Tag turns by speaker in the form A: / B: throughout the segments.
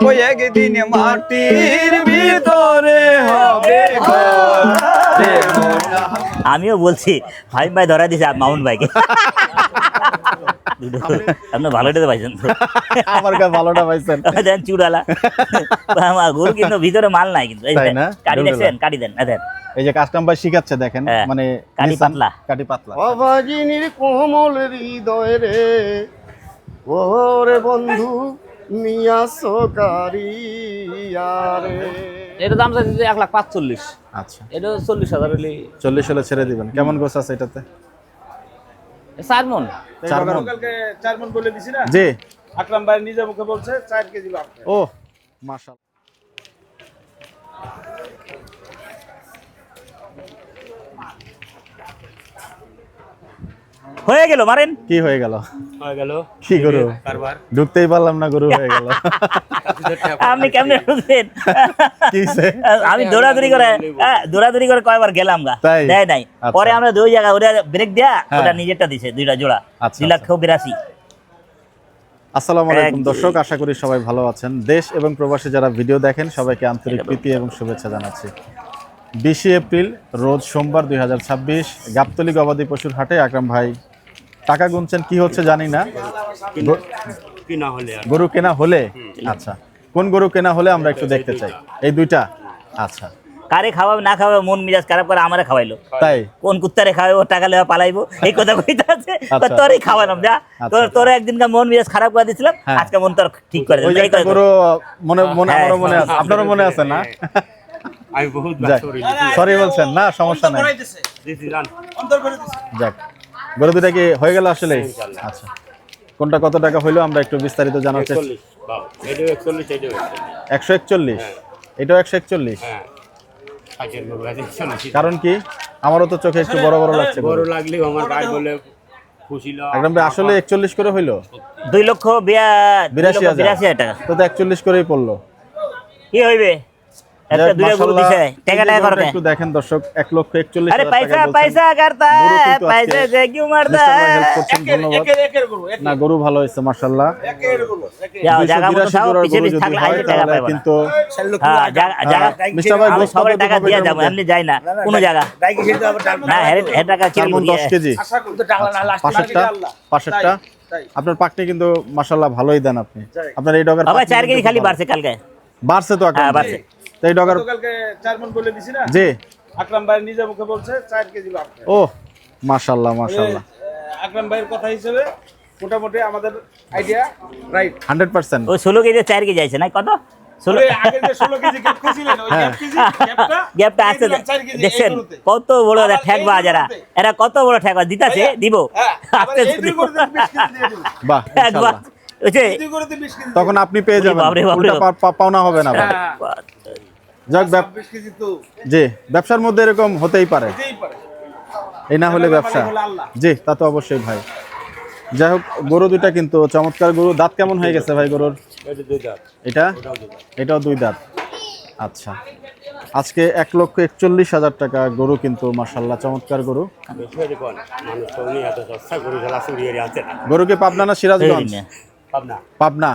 A: ওই একদিন মাটির ভিতরে হবে ঘর।
B: আমিও বলছি ভাই ভাই ধরা দিছে মামুন ভাইকে। আপনি ভালোটা তো পাইছেন তো।
C: আমার কাছে ভালোটা পাইছেন।
B: দেন চুড়ালা গরু কিন্তু ভিতরে মাল নাই কিন্তু এই
C: তাই
B: দেন,
C: না?
B: কাটি দেখছেন, কাটি দেন দেন
C: এই যে কাস্টম ভাই শিখাচ্ছে দেখেন,
B: হ্যাঁ,
C: মানে
B: কাটি
C: নিশান-
B: পাতলা।
C: কাটি পাতলা।
D: অবাগিনীর কোমল হৃদয় রে, ওরে বন্ধু নিয়া সকারিয়া রে।
E: এটা দাম চাইছে 1,45,000।
C: আচ্ছা,
E: এটা 40,000 হলে
C: 40 হলে ছেড়ে দিবেন। কেমন গোছ আছে এটাতে?
E: 4 মণ।
C: 4 মণ।
A: কালকে 4 মণ বলে দিছি না,
C: জি।
A: আকরাম ভাই নিজে মুখে বলছে 4 কেজি লাগবে।
C: ও মাশাআল্লাহ।
B: হয়ে গেল মারেন।
C: কি হয়ে গেল?
E: হয়ে গেল
C: কি গরু? ঢুকতেই পারলাম না, গরু হয়ে গেল।
B: আপনি কেমনে ঢুকছেন?
C: কি হইছে?
B: আমি দৌড়াদৌড়ি করে কয়বার গেলাম গা,
C: তাই?
B: দেয় নাই।
C: আচ্ছা।
B: পরে আমরা দুই জায়গা ওটা ব্রেক দেয়া
C: হ্যাঁ।
B: ওটা নিজেরটা দিছে, দুইটা জোড়া,
C: আচ্ছা,
B: 2,82,000।
C: আসসালামু আলাইকুম
B: এক-
C: দর্শক, আশা করি সবাই ভালো আছেন। দেশ এবং প্রবাসী যারা ভিডিও দেখেন সবাইকে আন্তরিক প্রীতি এবং শুভেচ্ছা জানাচ্ছি। 20 এপ্রিল রোজ সোমবার 2026 গাবতলী গবাদি পশুর হাটে আকরাম ভাই টাকা গুনছেন, কি হচ্ছে জানি না। গরু কেনা হলে, আচ্ছা কোন গরু কেনা হলে আমরা একটু দেখতে চাই। এই দুইটা, আচ্ছা
B: কারে খাওয়াবে না খাওয়াবে মন মিজাজ খারাপ করে আমারে খাওয়াইলো।
C: তাই।
B: কোন কুত্তারে খাওয়াবো, টাকা লেওয়া পালাইবো, এই কথা কইতে আছে।
C: আচ্ছা।
B: তোরই খাওয়ালাম যা, তোর একদিনকার মন মিজাজ খারাপ করে দিয়েছিলাম,
C: হ্যাঁ।
B: আজকে মন তোর ঠিক করে
C: ওই যে
B: দিলাম।
C: একটা গরু মনে মনে
B: হ্যাঁ,
C: আমারও মনে আছে, আপনারও মনে আছে না?
E: আমি বহুত
C: সরি বলছেন না, সমস্যা নাই।
A: অন্তর করে দিছি।
C: যাক, গরু দুটা কি হয়ে গেল আসলে? আচ্ছা, কোনটা কত টাকা হইলো আমরা একটু বিস্তারিত জানার চেষ্টা। 141, এটাও 141। কারণ কি? আমারও তো চোখে একটু বড় বড় লাগছে।
E: বড় লাগলে আমার ভাই বলে খুশি না।
C: একদম আসলে 41 করে হইলো?
B: 2,82,000 টাকা।
C: তো 41 করেই পড়লো।
B: কি হইবে? একটা
C: যাক,
B: দুইটা গরু
C: মাশাআল্লাহ,
B: দিছে, টাকা
C: এই যে
B: টাকা
C: গরুটা
B: করকে।
C: একটু দেখেন দর্শক, 1,41,000
B: আরে
C: টাকা
B: পয়সা
C: বলছেন।
B: পয়সা করতা
C: গরু
B: है,
C: কিন্তু
B: पैसे
C: আজকে
B: से क्यों मरता
C: মিস্টার ভাই হেল্প
B: है?
C: করছেন, ধন্যবাদ।
A: একের গরু,
C: না, গরু ভালো হয়েছে মাশাআল্লাহ।
A: একের গরু, একের।
B: যাও জায়গা মতো
C: 282
B: খাও,
C: জোড়ার
B: পিছে
C: গরু
B: পিছে
C: যদি
B: থাকলে
C: হয়
B: আইলে টাকা
C: তাহলে
B: পাইবো না।
C: কিন্তু
B: হ্যাঁ, জায়গা
C: মিস্টার ভাই
B: আমি
C: গোস্ত
B: সবাই
C: কত
B: টাকা
C: হবে
B: দিয়ে
C: এটার
B: যাবো,
C: মধ্যে?
B: এমনি যাই না কোনো জায়গা।
A: ডাই কি খেতে হবে ডাল।
B: না, হেড টাকা
C: চার মণ 10 কেজি।
A: আশা করি তো টাকা না লাস্ট
C: পাশেরটা, পাশেরটা
A: তাই।
C: আপনার পাকনি কিন্তু মাশাআল্লাহ ভালোই দেন আপনি। আপনার এই ডগার
B: বাবা
C: পাকনি
B: 4 কেজি
C: কিন্তু
B: খালি
C: ভালো।
B: বাড়ছে কালকে।
C: বাড়ছে তো আকরাম
B: হ্যাঁ,
C: ভাই।
B: বাড়ছে।
C: তো এই ডগার,
A: কালকে 4 মণ বলে দিছি না,
C: জি।
A: আকরাম ভাই নিজে মুখে বলছে 4 কেজি লাগবে।
C: ও মাশাআল্লাহ মাশাআল্লাহ,
A: আকরাম ভাইয়ের কথা হিসেবে মোটামুটি আমাদের আইডিয়া রাইট।
C: 100%।
B: ও 16 কেজি 4 কেজি আছে না কত? 16
A: আগে যে 16 কেজি গ্যাপ ছিলেন ওই
C: হ্যাঁ।
B: গ্যাপটা আছে দেখছেন, কত বড় এরা ঠেকবা যারা, এরা কত বড় ঠেকবা দিতাছে, দিব আস্তে আস্তে দিব।
C: বাহ
B: একবার
C: মাশাআল্লাহ।
B: ওই যে
C: তখন আপনি পেয়ে যাবেন,
B: বাপরে, বাপরে।
C: উল্টা পাওনা হবে না ভাই। যাক,
A: 20 কেজি তো
C: জি, ব্যবসার মধ্যে এরকম হতেই পারে,
A: দিতেই পারে।
C: এই না হলে ব্যবসা।
A: হলো আল্লাহ।
C: জি, তা তো অবশ্যই ভাই। যাই হোক, গরু দুইটা কিন্তু চমৎকার গরু। দাঁত কেমন হয়ে গেছে ভাই গরুর? এটা, এটাও 2 দাঁত। আচ্ছা, আজকে 1,41,000 টাকা গরু কিন্তু মাশাআল্লাহ চমৎকার গরু। গরু কি পাবনা না সিরাজগঞ্জ? পাবনা,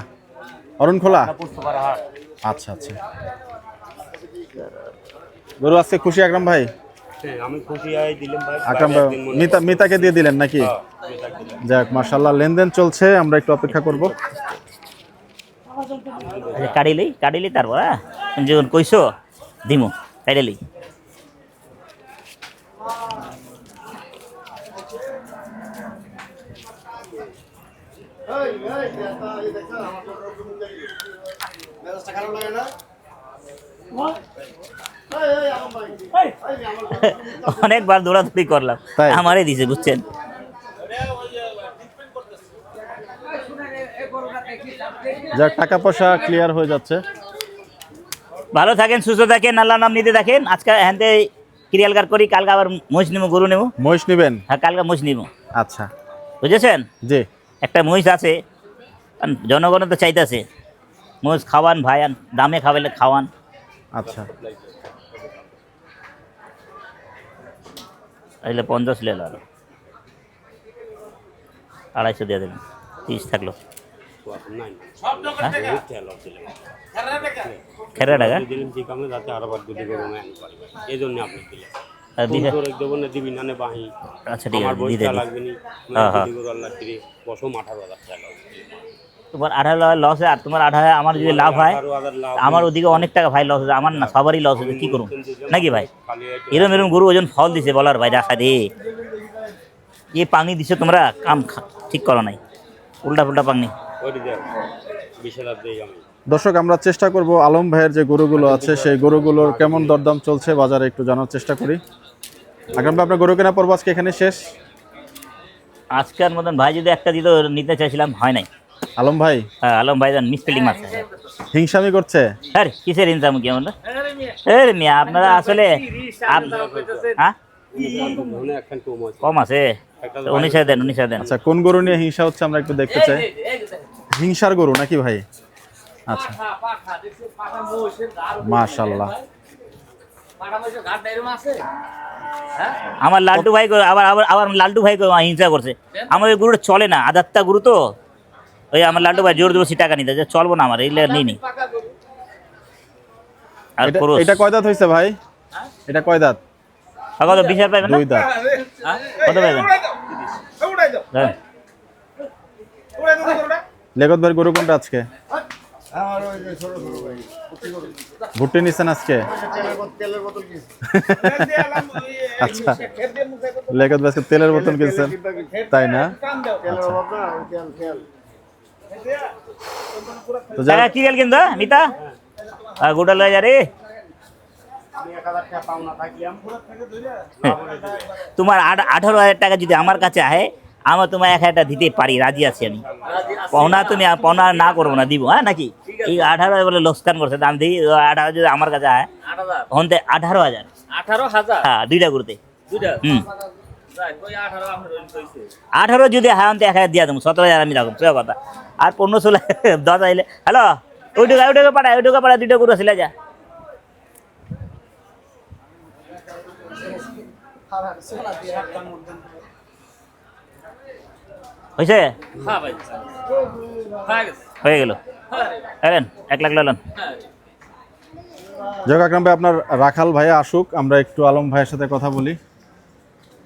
C: অরণখোলা। আচ্ছা আচ্ছা, গরু আজকে খুশি আকরাম ভাই?
E: আমি খুশি দিলাম ভাই।
C: আকরাম ভাই মিতাকে দিয়ে দিলেন নাকি? যাক মাশাআল্লাহ, লেনদেন চলছে, আমরা একটু অপেক্ষা করব।
B: কাটিলি তারপর তুমি যখন কইছো দিমু কাটিলি। অনেকবার দৌড়াদৌড়ি করলাম,
C: তাই?
B: আমারই দিছে বুঝছেন।
C: যাক, টাকা পয়সা ক্লিয়ার হয়ে যাচ্ছে।
B: ভালো থাকেন, সুস্থ থাকেন, আল্লাহ নাম নিতে থাকেন। আজকে হ্যান্তে ক্রিয়ালকার করি, কালকে আবার মহিষ নেবো, গরু নেবো।
C: মহিষ নিবেন?
B: হ্যাঁ, কালকে মহিষ নিবো,
C: আচ্ছা,
B: বুঝেছেন।
C: জি।
B: একটা মহিষ আছে, জনগণ তো চাইতেছে মহিষ খাওয়ান ভাই, দামে খাওয়াইলে খাওয়ান।
C: আচ্ছা,
B: তাহলে 50 লেলো, আরো 250 দিয়ে দেবেন, 30 থাকলো।
E: নাই
B: খেরা টাকা
E: দিলেন ঠিক আমি যাতে আরবার দুটি গরু আমি আনতে পারি এই জন্য আপনি দিলেন
B: আর দিছে
E: দেবো না দিবি না বাহি
B: আচ্ছা ঠিক
E: আমার
B: আছে
E: বই
B: দিতে দিই।
E: লাগবে নি
B: হ্যাঁ, হ্যাঁ।
E: দুটি গরু আল্লাহ ফিরে বসম 18,000 টাকা
B: তোমার 18 লস হয় আর তোমার 18 আমার যদি লাভ হয়
E: 18,000 লাভ
B: আমার ওদিকে অনেক টাকা ভাই লস হচ্ছে আমার না সবারই লস হচ্ছে কি করুন নাকি ভাই
E: খালি
B: এরম এরম গরু ওজন ফল দিছে বলার ভাই রাখা রে ये পানি দিছে তোমরা কাম ঠিক করো নাই উল্টা পুল্টা পানি
E: ওই দিয়ে 20,000 দেই আমি
C: দর্শক আমরা চেষ্টা করব আলম ভাইয়ের যে গরুগুলো আছে সেই গরুগুলোর কেমন দরদাম চলছে বাজারে একটু জানার চেষ্টা করি। আকরাম ভাই আপনার গরু কেনা পর্ব আজকে এখানে শেষ।
B: আজকের মতন ভাই যদি একটা দিত নিতে চাইছিলাম হয় নাই।
C: আলম ভাই
B: হ্যাঁ আলম ভাই মিসফিল্ডিং মারছে
C: হিংসামি করছে।
B: আরে কিসের ইনকাম কি আমরা আরে মিয়া আপনারা আসলে হ্যাঁ
E: মনে একখান কম আছে
B: কম আছে 19,000 দেন 19,000 দেন
C: আচ্ছা কোন গরু নিয়ে হিংসা হচ্ছে আমরা একটু দেখতে চাই। হিংসার গরু নাকি ভাই? আচ্ছা মাশাআল্লাহ।
B: আমার লাল্টু ভাই আবার আবার আবার লাল্টু ভাই হিংসা করছে আমার ওই গরুটা চলে না আদারটা গরু তো ওই আমার লাল্টু ভাই জোর জবরদস্তি টাকা নিতে চলবো না আমার এইলে নিই নি আর পুরো
C: এটা কয় দাঁত হইছে ভাই? এটা কয় দাঁত?
B: কত 20,000 পাবেন না
C: দুই দাঁত।
B: কত পাবেন হ্যাঁ
C: লেগত ভাই গরু কোনটা আজকে?
D: আমার ওই যে ছোট ছোট ভাই
C: ভুট্টি নিছেন আজকে?
D: তেলের বোতল কিনছি।
C: আচ্ছা লেগত ভাই আজকে তেলের বোতল কিনছেন তাই না?
D: তেলের অভাব না, ওই তেল
C: তো যাই
B: টাকা কি গেল কিন্তু নিতা গোটা লয়ে যা রে
E: আমি 1000 টাকা পাওনা থাকলাম
B: তোমার 18,000 টাকা যদি আমার কাছে আহে আমার তোমার 1,000 টাকা দিতে পারি রাজি আছি আমি পাওনা তুমি পাওনা না করবো না দিব হ্যাঁ নাকি এই 18,000 বলে লোকসান করছে দাম দিই 18,000 যদি আমার কাছে আয় হন্তে 18,000 হ্যাঁ দুইটা করতে হুম 18 যদি হয় অন্তে 1,000 দিয়া দেবো 17,000 আমি রাখুন সে কথা আর 15-16 10 আইলে হ্যালো ওইটুকু পাঠায় দুইটা করে ছিল যা হয়েছে হয়ে গেল এলেন 1 লাখ লালেন
C: যাক আকরাম ভাই আপনার রাখাল ভাইয়া আসুক আমরা একটু আলম ভাইয়ের সাথে কথা বলি।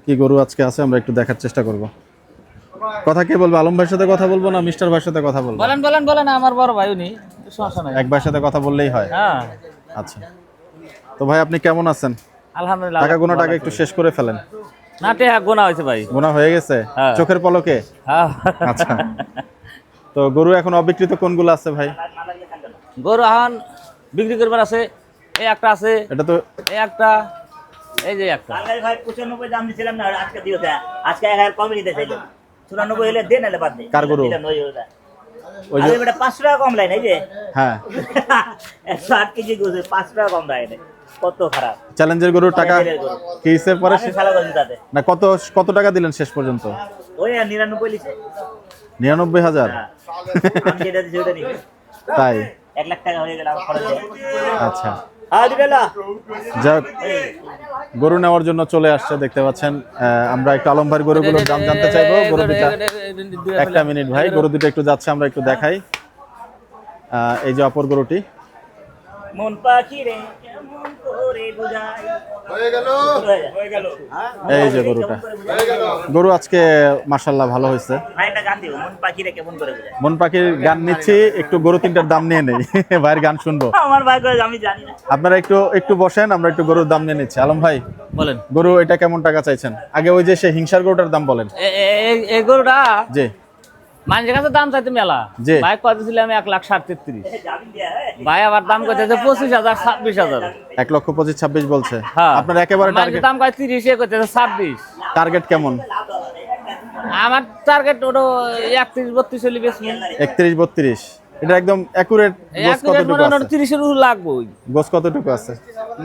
C: কি গরু আজকে আছে আমরা একটু দেখার চেষ্টা করব। কথা কে বলবো? আলম ভাইয়ের সাথে কথা বলবো না মিস্টার ভাইয়ের সাথে কথা বলবো?
F: বলেন আমার বড় ভাই উনি সমস্যা নাই
C: এক ভাইয়ের সাথে কথা বললেই হয়।
F: হ্যাঁ
C: আচ্ছা তো ভাই আপনি কেমন আছেন?
F: আলহামদুলিল্লাহ
C: টাকা গোনা টাকা একটু শেষ করে ফেলেন।
F: না টেহা গোনা হয়েছে ভাই
C: গোনা হয়ে গেছে
F: হ্যাঁ।
C: চোখের পলকে?
F: হ্যাঁ
C: আচ্ছা তো গরু এখন অবিকৃত কোনগুলো আছে ভাই?
F: গরু এখন বিক্রি করবার আছে এই একটা আছে
C: এটা তো
F: এই একটা এই যে একটা
B: কালকে ভাই 95 দাম দিছিলাম না আজকে দিও আজকে 1000 কম নিতে চাইলো 94 হলে দে নালে বাদ দে
C: কার গরু? ওই যে
B: আরে বেটা 5 টাকা কম লাই নাই যে
C: হ্যাঁ
B: 108 কেজি গোছে 5 টাকা কম লাই নাই কত খারাপ
C: চ্যালেঞ্জের গরুর টাকা কি হিসেবে পরে
B: আমি শালা গজি তাতে
C: না কত কত টাকা দিলেন শেষ পর্যন্ত?
B: ওই 99 লিছে
C: 99,000
B: হ্যাঁ আমি যেটা দিছি ওটা নিবে
C: তাই
B: 1 লাখ টাকা হয়ে গেল আমার খরচ
C: আচ্ছা
B: হ্যাঁ দিবেলা
C: যাক গরু নেওয়ার জন্য চলে আসছে দেখতে পাচ্ছেন। আমরা একটু আলম ভাইয়ের গরুগুলোর দাম জানতে চাইবো। গরু দুটা একটা মিনিট ভাই গরু দুটো একটু যাচ্ছে আমরা একটু দেখাই। এই যে অপর গরুটি
B: মন পাখি রে কেমন করে বুঝাই
D: হয়ে গেল
C: এই যে গরুটা গরু আজকে মাশাআল্লাহ ভালো হয়েছে।
B: ভাই একটা গান দিও মন পাখি রে কেমন করে বুঝাই
C: মন পাখির গান নিচ্ছি একটু গরু তিনটার দাম নিয়ে নেই ভাইয়ের গান শুনবো।
B: আমার ভাই কই আমি জানি না
C: আপনারা একটু বসেন আমরা একটু গরুর দাম নিয়ে নিচ্ছি। আলম ভাই
F: বলেন
C: গরু এটা কেমন টাকা চাইছেন? আগে ওই যে সে হিংসার গরুটার দাম বলেন।
F: এই গরুটা
C: জি
F: মানুষের কাছে দাম চাইতে মেলা
C: জি।
F: ভাই কত ছিল আমি 1,33,000
B: জামিন দিয়া হ্যাঁ
F: ভাই আবার দাম করতেছে 25,000 26,000
C: 1,25,000 বলছে
F: হ্যাঁ
C: আপনার একেবারে
F: মানুষের দাম কয় 30 এ করতেছে 26
C: টার্গেট কেমন?
F: আমার টার্গেট ওটা 31-32 চলি বেশি
C: 31-32 এটা একদম অ্যাকুরেট গোস কতটুকু আছে?
F: 30 এর লাগবে
C: গোস কতটুকু আছে?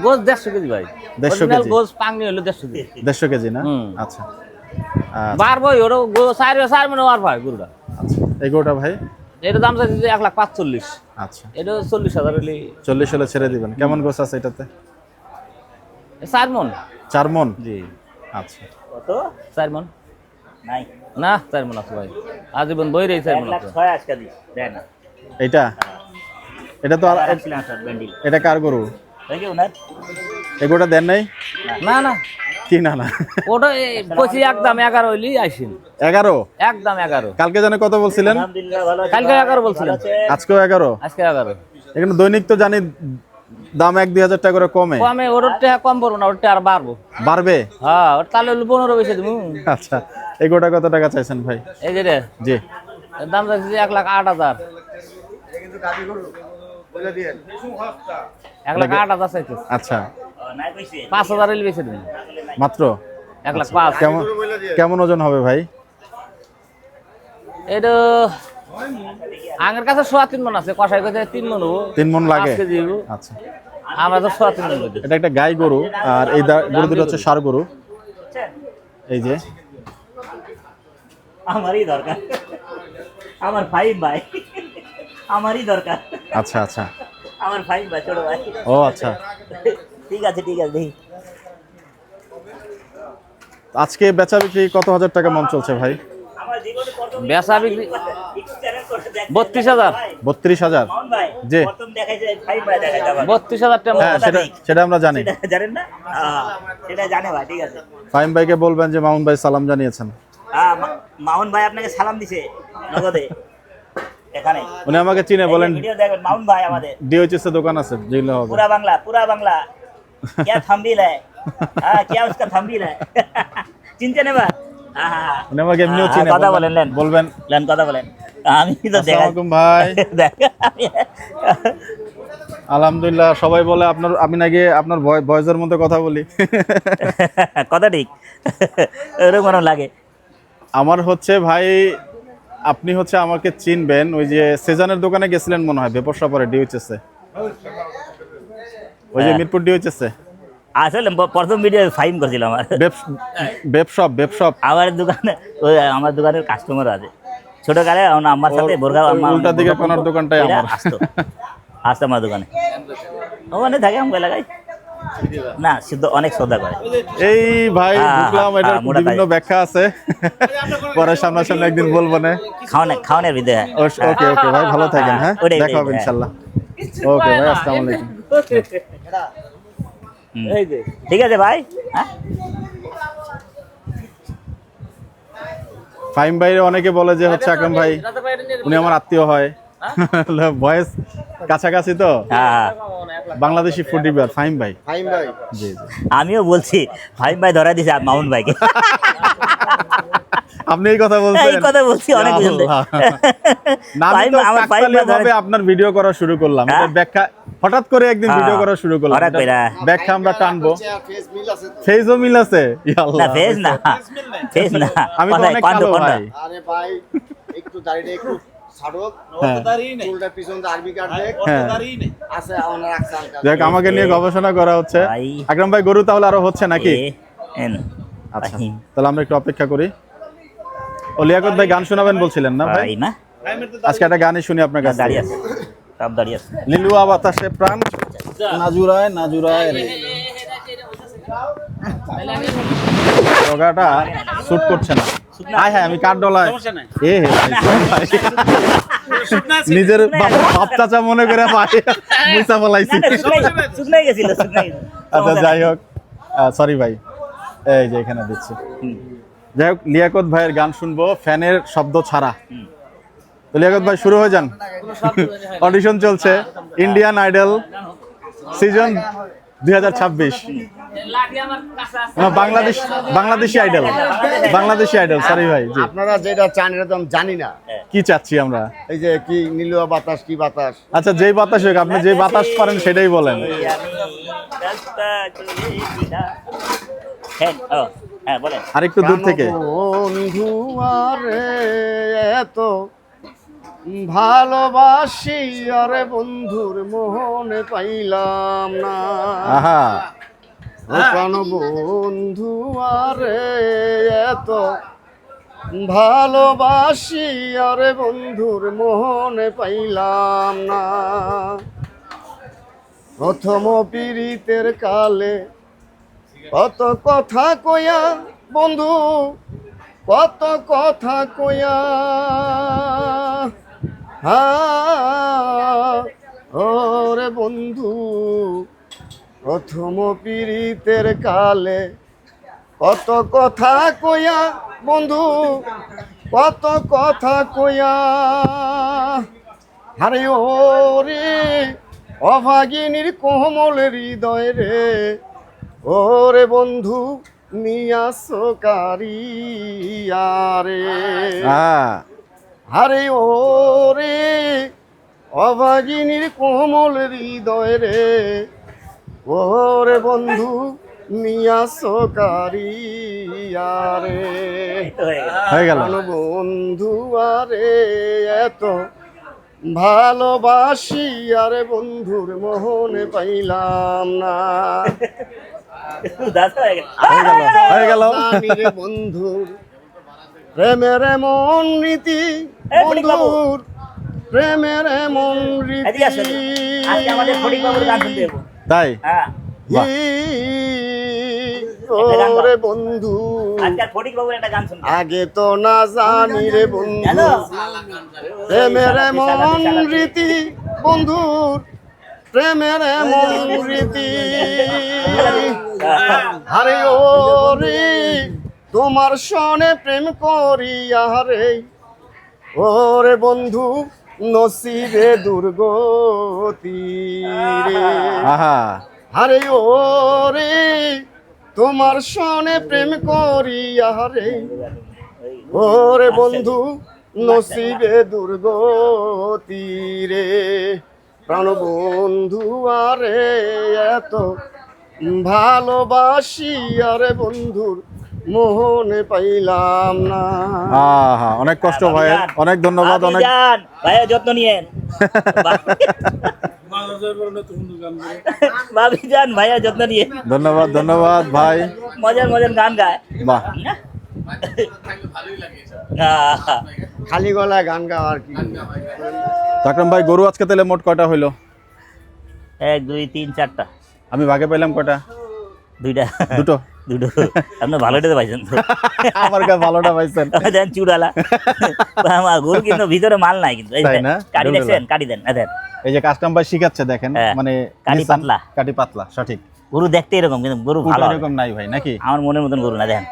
F: গোস 150 কেজি ভাই
C: 150
F: Original
C: কেজি?
F: গোস পাঙ্গি হলো 150 কেজি
C: 150 কেজি না?
F: হুম।
C: আচ্ছা
F: বারবো ওটা গোস 4 মানে আর ভাই গরুটা
C: আচ্ছা এই গরুটা ভাই
F: এটা দাম চাইছে 1,45,000
C: আচ্ছা
F: এটা 40,000 হলে
C: 40 হলে ছেড়ে দিবেন। কেমন গোস আছে এটাতে?
F: 4 মন
C: 4 মন?
F: জি
C: আচ্ছা
B: কত
F: 4 মন
B: নাই
F: না 4 মন আছে ভাই আজীবন বই রই 4 মন আছে
B: 1,06,000 আজকে দিই দেয় না
C: এটা এটা তো আর
B: ব্যান্ডিল
C: এটা কার গরু
B: ওই যে ওনার
C: এগুলোটা দেন নাই
F: না না
C: কি না না
F: ওটা কইছি একদম 11 হইলি আইছেন
C: 11
F: একদম 11
C: কালকে জানে কত বলছিলেন
B: আলহামদুলিল্লাহ ভালো আছে
F: কালকে 11 বলছিলেন
C: আজকেও 11
F: আজকে 11
C: এখানে দৈনিক তো জানি দাম 1-2 হাজার টাকা করে কমে
F: কমে ওর টাকা কম পড়বো না ওরটা আর বাড়বো
C: বাড়বে
F: হ্যাঁ ওর তাহলে 15 বেশি দিমু
C: আচ্ছা এগুলোটা কত টাকা চাইছেন ভাই
F: এই যে রে
C: জি
F: এর দাম যাচ্ছে 1,08,000
D: কিন্তু গাড়ি গরু বলে দিয়ে
F: 1,08,000 চাইছে
C: আচ্ছা
B: নাই কইছে
F: 5,000 এর বেশি দিমু
C: মাত্র
F: 1,05,000
C: কেমন কেমন ওজন হবে ভাই
F: এটা আগের কাছে 3.5 মন আছে কষাই কাছে 3 মন হবো
C: 3 মন লাগে
F: 5 কেজি হবো।
C: আচ্ছা
F: আমরা তো 3.5 মন দিই
C: এটা একটা গাই গরু আর এই গরু দুটো হচ্ছে ষাঁড় গরু এই যে
B: আমারই দরকার আমার ফাইভ ভাই আমারই দরকার
C: আচ্ছা আচ্ছা
B: আমার ফাইভ ভাই ছোট ভাই
C: ও আচ্ছা
B: ঠিক আছে দেখি
C: আজকে বেচা বিক্রি কত হাজার টাকা মন চলছে ভাই
B: আমার জীবনে প্রথম
F: বেচা বিক্রি
B: চ্যানেল করতে দেখ
F: 32,000
C: 32,000
B: মামুন ভাই
C: জি।
B: প্রথম দেখাই যায় ফাইভ ভাই দেখাই যাবে
F: 32,000 টাকা
C: হ্যাঁ সেটা সেটা আমরা জানি
B: জানেন না সেটা জানে ভাই ঠিক আছে
C: ফাহিম ভাইকে বলবেন যে মামুন ভাই সালাম জানিয়েছেন
B: মামুন ভাই আপনাকে সালাম দিছে নগদে এখানে
C: উনি আমাকে চিনে বলেন
B: ভিডিও দেখবেন মামুন ভাই আমাদের
C: ডিওএইচএস এর দোকান আছে যেগুলো হবে
B: पूरा बांग्ला क्या थंबनेल है हाँ क्या उसका थंबनेल है চিনতে নেবা
C: উনি আমাকে এমনিও চিনে
B: কথা বলেন লেন
C: বলবেন
B: লেন কথা বলেন আমি তো
C: আসসালামু
B: দেখা
C: আলাইকুম ভাই
B: দেখ
C: আলহামদুলিল্লাহ সবাই বলে আপনার আমি নাকি আপনার ভয়েসের মধ্যে কথা বলি
B: কথা ঠিক এরকম লাগে
C: আমার হচ্ছে ভাই আপনি হচ্ছে আমাকে চিনবেন ওই যে সেজানের দোকানে গেছিলেন মনে হয় বেপরসা পরে ডিওএইচএস এ ওই যে মিরপুর ডিওএইচএস এ
B: আসলে প্রথম ভিডিও ফাইন করছিলাম আমার
C: বেপশপ
B: আমার দোকানে ওই আমার দোকানের কাস্টমার আছে ছোটকালে আমার সাথে বোরখা
C: উল্টা দিকে কোনার দোকানটাই আমার
B: আসতো আমার দোকানে ওখানে থাকে আমার এলাকায় না শুদ্ধ অনেক শ্রদ্ধা করে
C: এই ভাই ঢুকলাম এটা
B: মোটা
C: বিভিন্ন
B: তাই।
C: ব্যাখ্যা আছে পরে সামনাসামনি একদিন বলবো না
B: খাওয়ানোর ভিতরে
C: ওকে ওকে ভাই ভালো থাকেন হ্যাঁ
B: ওটাই,
C: দেখা হবে
B: হ্যাঁ।
C: ইনশাআল্লাহ ওকে ভাই আসসালামু আলাইকুম
F: এই যে
B: ঠিক আছে ভাই হ্যাঁ
C: ফাহিম ভাই অনেকে বলে যে হচ্ছে আকরাম ভাই উনি আমার আত্মীয় হয় ভয়েস কাছাকাছি তো
B: হ্যাঁ
C: বাংলাদেশি ফুড রিভিউয়ার ফাহিম ভাই
D: ফাইন ভাই
C: জি জি
B: আমিও বলছি ভাই ভাই ধরা দিছে মামুন ভাইকে
C: আপনি এই কথা বলছেন
B: এই কথা বলছি অনেক
C: ইয়া
B: দিন ধরে।
C: আল্লাহ। না আমি
B: ভাই
C: তো
B: আমার ভাই
C: কাকতালীয়ভাবে আপনার ভিডিও করা শুরু করলাম
B: হ্যাঁ?
C: এটা ব্যাখ্যা হঠাৎ করে একদিন
B: হ্যাঁ,
C: ভিডিও করা শুরু করলাম
B: হঠাৎ
C: এটা
B: কইরা।
C: ব্যাখ্যা আমরা টানবো
D: ফেস মিল আছে তো।
C: ফেজও মিল আছে ইয়া
B: না
C: আল্লাহ
B: ফেস না ফেস না
C: আমি তো
B: কথায়,
C: অনেক
B: কণ্ঠ,
C: কালো
B: কণ্ঠ।
C: ভাই
D: আরে ভাই একটু দাঁড়িয়ে একটু ছাড়ো
C: হ্যাঁ
D: চুলটা পিছন দিয়ে আরবি কাট দেখ
C: হ্যাঁ
D: আছে আমার রাখছে আঙ্কাল
C: দেখ আমাকে নিয়ে গবেষণা করা হচ্ছে
B: ভাই।
C: আকরাম ভাই গরু তাহলে আরো হচ্ছে নাকি
B: এন
C: আচ্ছা তাহলে আমরা একটু অপেক্ষা করি ও লিয়াকত ভাই গান শোনাবেন বলছিলেন না ভাই
B: ভাই না
C: আজকে একটা গানই শুনি আপনার কাছে
B: দাঁড়িয়ে আছে সব দাঁড়িয়ে আছে
C: লিলুয়া বাতাসে প্রাণ নাজুরায় নাজুরায় রে রোগাটা শুট করছে না হাই হাই আমি কাঠ ডলায় এ হে ভাই, নিজের বাপ চাচা মনে করে ভাই মুসা ফলাইছি
B: শুকনাই গেছিল শুকনাই
C: আচ্ছা যাই হোক সরি ভাই এই যে এখানে দিচ্ছি যাই হোক লিয়াকত ভাইয়ের গান শুনবো ফ্যানের শব্দ ছাড়া তো লিয়াকত ভাই শুরু হয়ে যান অডিশন চলছে Indian idol season 2026 Bangladeshi idol sorry ভাই জি
D: আপনারা যেটা চান এটা তো আমি জানি না
C: কি চাচ্ছি আমরা
D: এই যে কি নীলুয়া বাতাস কি বাতাস
C: আচ্ছা যেই বাতাস হোক আপনি যে বাতাস পারেন সেটাই বলেন
B: হ্যাঁ বলেন
C: আর একটু দূর থেকে
D: বন্ধু আরে এত ভালোবাসি আরে বন্ধুর মোহনে পাইলাম না
C: আহা
D: ও প্রাণ বন্ধু আরে এত ভালোবাসি আরে বন্ধুর মোহনে পাইলাম না প্রথম পীড়িতের কালে কত কথা কয়া বন্ধু কত কথা কয়া ওরে বন্ধু প্রথম পীড়িতের কালে কত কথা কয়া বন্ধু কত কথা কয়া আরে ওরে অভাগিনীর কোমল হৃদয় রে ওরে বন্ধু নিয়াসো কারিয়ারে আরে ওরে অভাগিনীর কোমল হৃদয় রে ওরে বন্ধু নিয়াসো কারিয়ারে
C: হয়ে গেল
D: বন্ধু আরে এত ভালোবাসি আরে বন্ধুর মোহনে পাইলাম না
C: হয়ে গেল
D: জানি রে বন্ধুর প্রেমের এমন রীতি বন্ধুর প্রেমের এমন রীতি
C: তাই বাহ।
D: ওরে বন্ধু আগে তো না জানি রে বন্ধু প্রেমের এমন রীতি বন্ধুর প্রেমের এমন রীতি আরে ওরে তোমার সনে প্রেম করিয়া রে ওরে বন্ধু নসিবে দুর্গতি রে
C: আহা
D: আরে ওরে তোমার সনে প্রেম করিয়া রে ওরে বন্ধু নসিবে দুর্গতি রে প্রাণ বন্ধু আরে এত ভালোবাসি আরে বন্ধুর মোহনে পাইলাম না
C: আহা অনেক কষ্ট ভাই অনেক ধন্যবাদ অনেক
B: ভাইয়া যত্ন নিয়েন ভাবি যান ভাইয়া যত্ন নিয়ে
C: ধন্যবাদ ধন্যবাদ ভাই
B: মজার মজার গান গায়
C: বাহ
D: খালি গলায় গান গাওয়া আর কি
C: আকরাম ভাই গরু আজকে তাহলে মোট কয়টা হইলো
B: 1 2 3 4টা
C: আমি ভাগে পাইলাম কয়টা
B: দুইটা
C: দুটো
B: দুটো আপনি ভালোটা পাইছেন তো
C: আমার কাছে ভালোটা পাইছেন
B: দেন চুড়ালা আমার গরু কিন্তু ভিতরে মাল নাই কিন্তু এই
C: তাই
B: দেন
C: না?
B: কাটি দেখছেন কাটি দেন দেন
C: এই যে কাস্টম ভাই শিখাচ্ছে দেখেন
B: হ্যাঁ,
C: মানে
B: কাটি
C: নিসান-
B: পাতলা।
C: কাটি পাতলা সঠিক
B: গরু দেখতে এরকম কিন্তু গরু
C: পুট
B: ভালো হবে।
C: এরকম নাই ভাই নাকি
B: আমার মনের মতন গরু না দেখেন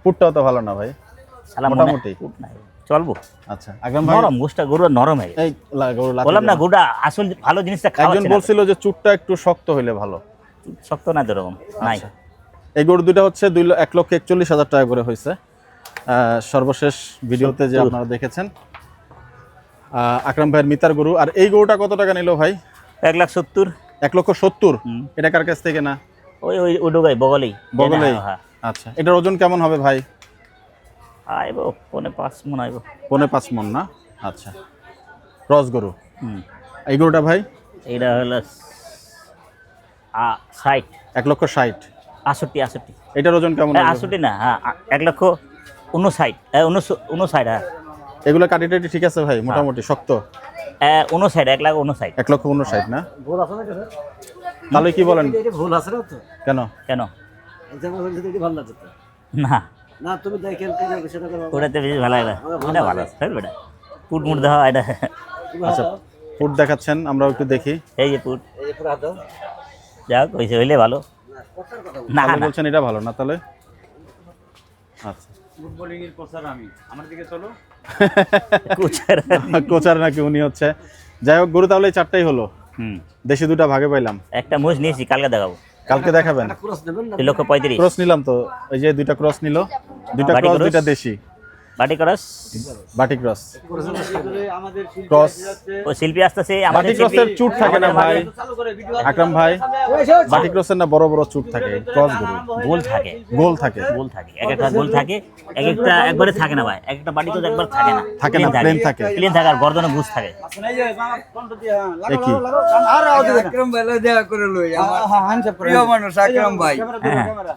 C: পুটটাও তো ভালো না ভাই
B: সালাম
C: মোটামুটি।
B: চলবো
C: আচ্ছা আকরাম ভাই
B: নরম গোষ্ঠটা গরু নরম হয়ে গেছে।
C: এই গরু লাথি
B: বললাম না
C: দিল।
B: গরুটা আসল ভালো জিনিসটা
C: একজন
B: খাওয়াচ্ছে না
C: বলছিল যে চুটটা একটু শক্ত হইলে ভালো
B: শক্ত না এরকম নাই
C: আচ্ছা। এই গরু দুটো হচ্ছে 1,41,000 টাকা করে হয়েছে সর্বশেষ ভিডিওতে যে আপনারা দেখেছেন আকরাম ভাইয়ের মিতার গরু আর এই গরুটা কত টাকা নিল ভাই
B: 1,70,000
C: 1,70,000
B: হুম।
C: এটা কার কাছ থেকে না
B: ওই ওই ওডোগাই বগলেই
C: বগলেই
B: হ্যাঁ
C: আচ্ছা এটার ওজন কেমন হবে ভাই
B: আইবো 5.5 মন আইবো
C: 4.5 মণ না আচ্ছা রস গরু
B: হুম
C: এই গরুটা ভাই
B: এইটা হলো 60
C: 1,60,000
B: 68
C: এটার ওজন কেমন হবে?
B: 68 না হ্যাঁ 1,59,000 59 হ্যাঁ
C: এগুলো কাটি টাটি ঠিক আছে ভাই মোটামুটি শক্ত
B: 59 1,59,000
C: 1,59,000 না তাহলে কি বলেন
D: ভুল আছে না তো
C: কেন
B: কেন
D: ভালো লাগছে তো
B: না
D: না তুমি দেখেন সেটা
B: ওটাতে বেশি ভালো লাগে ওটা ভালো আছে বেটা পুট মুট দেওয়া এটা
C: আচ্ছা ফুট দেখাচ্ছেন আমরাও একটু দেখি
B: এই যে পুট যাক হয়েছে হইলে ভালো না
C: আপনি
B: না
C: বলছেন এটা ভালো না তাহলে আচ্ছা
A: ফুটবলিং এর কোচার আমি আমার দিকে চলো
B: কুচার
C: কোচার নাকি উনি হচ্ছে যাই হোক গরু তাহলে এই চারটাই হলো
B: হুম
C: দেশি দুটা ভাগে পাইলাম
B: একটা মোষ নিয়েছি কালকে দেখাবো
C: কালকে দেখাবেন
B: 3,35,000
C: ক্রস নিলাম তো এই যে দুইটা ক্রস নিল দুইটা
B: বাটি
C: ক্রস
B: cross?
C: দুইটা দেশি
B: বাটি করস
C: বাটি ক্রস
A: আমাদের
C: ক্রস
B: ও শিল্পী আসতেছে
C: বাটি
B: আমাদের
C: ক্রসের চুট থাকে না ভাই
A: চালু করে ভিডিও
C: আকরাম ভাই বাটি ক্রসের না বড় বড় চুট থাকে ক্রস গরু
B: গোল থাকে
C: গোল থাকে
B: গোল থাকে এক একটা গোল থাকে এক একটা একবারে থাকে না ভাই এক একটা বাটি তো একবার থাকে না
C: থাকে না, plain থাকে।
B: প্লেন থাকে আর গর্দনে গুছ থাকে
A: এই যে মামা কন্ঠ দিয়া
C: এ কি
A: আর আও দিবেন
G: আকরাম ভাই দেখা করে লই আমার
A: হ্যান্ডশেক করে
G: প্রিয় মানুষ আকরাম ভাই
A: ক্যামেরা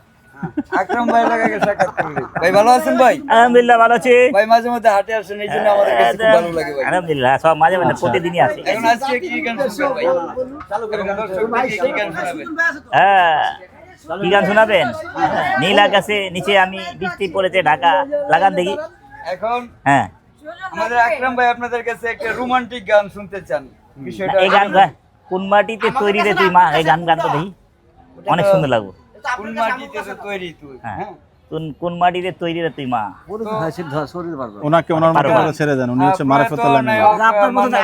G: আকরাম ভাই লাগাকে সাক্ষাৎ করে লই ভাই ভালো আছেন ভাই
B: আলহামদুলিল্লাহ ভালো আছি
G: ভাই মাঝে মধ্যে হাটে আসেন এই জন্য আমাদের কাছে খুব ভালো লাগে ভাই
B: আলহামদুলিল্লাহ সব মাঝে মাঝে প্রতিদিনই আসি
G: এখন আজকে কি গান শুনবেন ভাই চালু করে দর্শকদেরকে কি গান শোনাবেন
B: হ্যাঁ কি গান শোনাবেন? নীল আকাশে নিচে আমি, বৃষ্টি পড়েছে ঢাকা, লাগান দেখি।
G: এখন
B: হ্যাঁ,
G: আমাদের আকরাম ভাই আপনাদের কাছে একটা রোমান্টিক গান শুনতে চান। বিষয়টা
B: এই গান কোন মাটিতে তৈরি রে তুই মা, এই গান গান তো দেখি, অনেক সুন্দর লাগবে।
G: কোন মাটিতে তো তৈরি তুই,
B: হ্যাঁ,
G: হ্যাঁ।
B: কোন মাটিতে তৈরি রে তুই মা।
C: ওনাকে ওনার মতো করে ছেড়ে দেন, উনি হচ্ছে মারিফাতুল্লাহ মিয়া।
G: আপনার মতো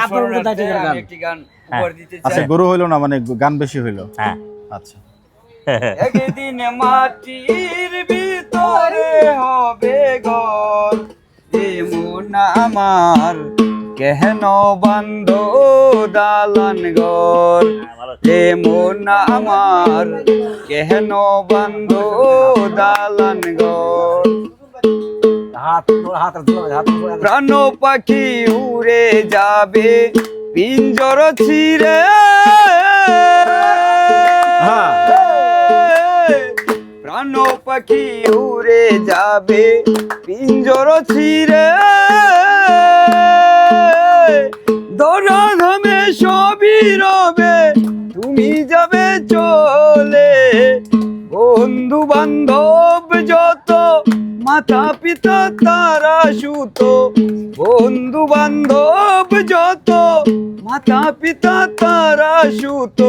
G: একটি গান উপহার দিতে
C: আচ্ছা,
G: চাই।
C: গরু হইলো না, মানে গান বেশি হইলো।
B: হ্যাঁ,
C: আচ্ছা,
G: একদিন মাটির ভিতরে হবে ঘর, এমন আমার কেন বান্ধ দালান ঘর, এমন আমার কেন বান্ধ দালান ঘর। প্রাণ পাখি উড়ে যাবে পিঞ্জর ছিঁড়ে,
C: হ্যাঁ।
G: প্রাণ পাখি উড়ে যাবে পিঞ্জর ছিঁড়ে, দৌড়াধামে সবই রবে তুমি যাবে চলে, বন্ধু বান্ধব যত মাতা পিতা তারা সুত, বন্ধু বান্ধব যত মাতা পিতা তারা সুত,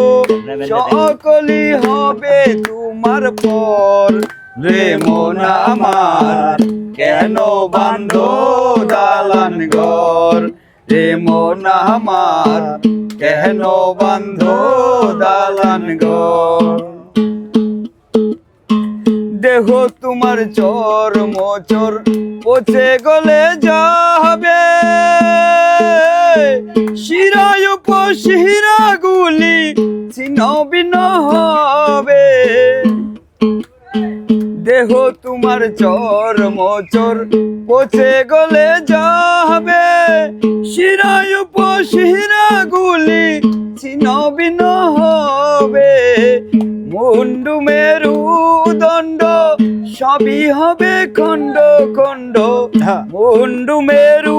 G: সকলই হবে তোমার পর, রে মন আমার কেন বান্ধ দালান ঘর, রে মন আমার কেন বান্ধ দালান ঘর। দেহ তোমার চর মোচর পচে গলে যাবে, শিরায় উপশিরা গুলি ছিন্ন ভিন্ন হবে, দেহ তোমার চর মোচর পচে গলে যাবে, শিরায় উপশিরা গুলি ছিন্ন ভিন্ন হবে, মুন্ডু মেরু দণ্ড সবই হবে খণ্ড খণ্ড, মুন্ডু মেরু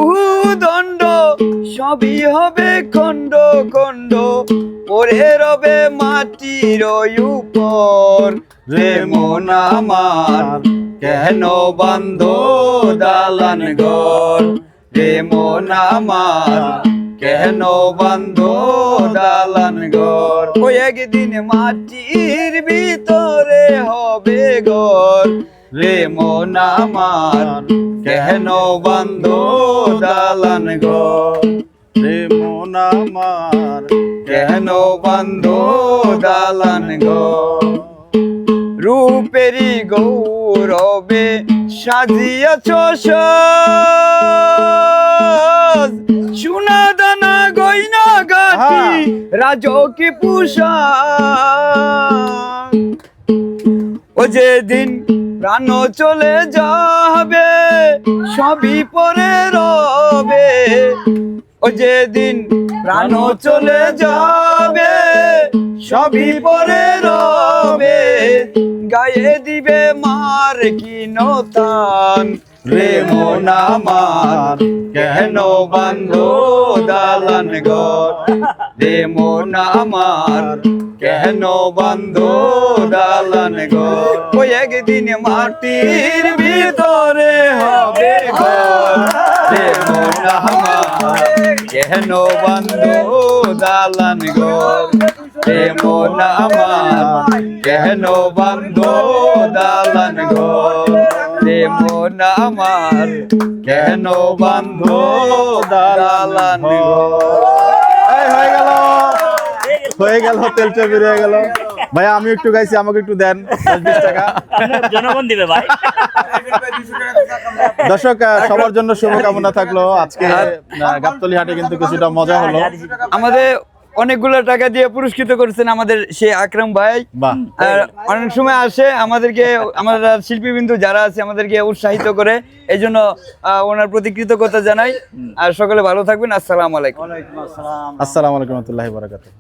G: দণ্ড সবই হবে খণ্ড খণ্ড, পরে রবে মাটির উপর, রে মন আমার কেন বান্ধ দালান ঘর, রে মন আমার কেন বান্ধ দালান ঘর। ওই একদিন মাটির ভিতরে হবে ঘর, রে মন আমার কেন বান্ধ দালান ঘর,
C: রে মন আমার
G: কেন বান্ধ দালান ঘর। রূপেরি গৌরবে সাজিয়াছ সাজ, সোনা দানা গয়না গাটি রাজকি পোশাক, ও যেদিন প্রাণ চলে যাবে সবই পরে রবে, ও যেদিন প্রাণ চলে যাবে সবই পরে রবে, গায়ে দিবে মার কি নতান, রে মন আমার কেন বান্ধ দালান ঘর, রে মন আমার কেন বান্ধ দালান ঘর। ওই একদিন মাটির ভিতরে হবে ঘর, রে মন আমার কেন বান্ধ দালান ঘর, রে মন আমার কেন বান্ধ দালান ঘর, রে মন আমার কেন বান্ধ দালান ঘর।
C: হয়ে গেল, হয়ে গেল, তেলটা বেরিয়ে গেল। ভাই আমি একটু গাইছি, আমাকে একটু দেন 20 টাকা।
B: জনগণ দিবে ভাই।
C: দর্শক সবার জন্য শুভকামনা থাকলো। আজকে গাবতলী হাটে কিন্তু কিছুটা মজা হলো।
G: আমাদের অনেকগুলো টাকা দিয়ে পুরস্কৃত করেছেন আমাদের সেই আকরাম ভাই।
C: বাহ,
G: আর অনেক সময় আসে আমাদেরকে, আমরা শিল্পীবৃন্দ যারা আছে আমাদেরকে উৎসাহিত করে, এই জন্য ওনার প্রতি কৃতজ্ঞতা জানাই। আর সকলে ভালো থাকবেন। আসসালামু আলাইকুম।
C: আসসালামু আলাইকুম ওয়া রাহমাতুল্লাহি ওয়া বারাকাতুহু।